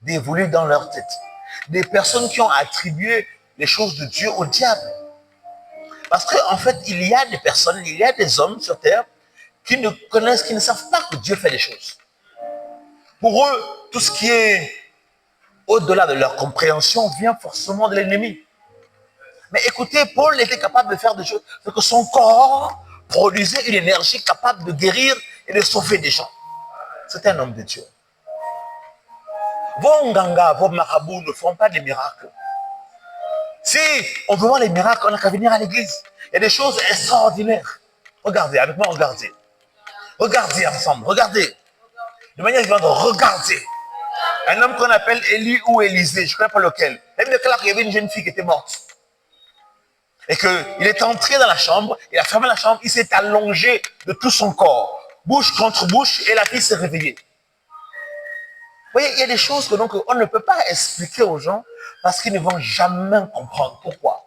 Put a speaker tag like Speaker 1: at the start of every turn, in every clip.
Speaker 1: dévolues dans leur tête. Des personnes qui ont attribué les choses de Dieu au diable. Parce qu'en fait, il y a des personnes, il y a des hommes sur terre qui ne connaissent, qui ne savent pas que Dieu fait des choses. Pour eux, tout ce qui est au-delà de leur compréhension vient forcément de l'ennemi. Mais écoutez, Paul était capable de faire des choses, parce que son corps produisait une énergie capable de guérir et de sauver des gens. C'était un homme de Dieu. Vos nganga, vos marabouts ne font pas des miracles. Si on veut voir les miracles, on n'a qu'à venir à l'église. Il y a des choses extraordinaires. Regardez, avec moi, regardez. Regardez ensemble, regardez. De manière vivante, regardez. Un homme qu'on appelle Élie ou Élisée, je ne connais pas lequel. Même déclare qu'il y avait une jeune fille qui était morte. Et qu'il est entré dans la chambre, il a fermé la chambre, il s'est allongé de tout son corps, bouche contre bouche, et la fille s'est réveillée. Vous voyez, il y a des choses que donc on ne peut pas expliquer aux gens parce qu'ils ne vont jamais comprendre. Pourquoi?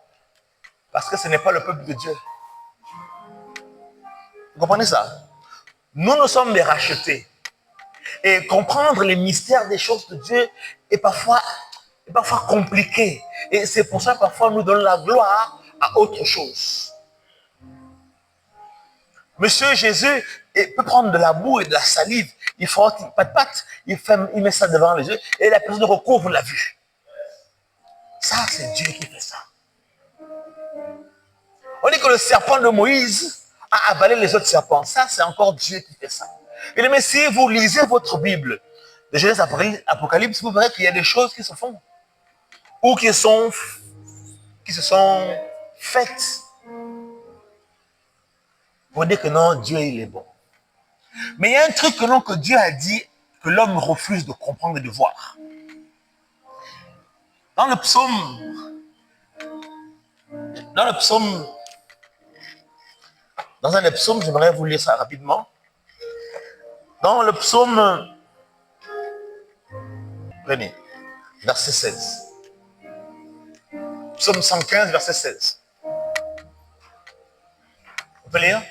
Speaker 1: Parce que ce n'est pas le peuple de Dieu. Vous comprenez ça? Nous sommes des rachetés. Et comprendre les mystères des choses de Dieu est parfois compliqué. Et c'est pour ça que parfois nous donnons la gloire à autre chose. Monsieur Jésus peut prendre de la boue et de la salive, il frotte, il met ça devant les yeux et la personne recouvre la vue. Ça, c'est Dieu qui fait ça. On dit que le serpent de Moïse a avalé les autres serpents. Ça, c'est encore Dieu qui fait ça. Et mais si vous lisez votre Bible, de Genèse Apocalypse, vous verrez qu'il y a des choses qui se font. Ou qui se sont faites. Pour dire que non, Dieu, il est bon. Mais il y a un truc que Dieu a dit que l'homme refuse de comprendre et de voir. Dans le dans un des psaumes, j'aimerais vous lire ça rapidement. Dans le psaume, prenez, verset 16. Psaume 115, verset 16. On peut lire?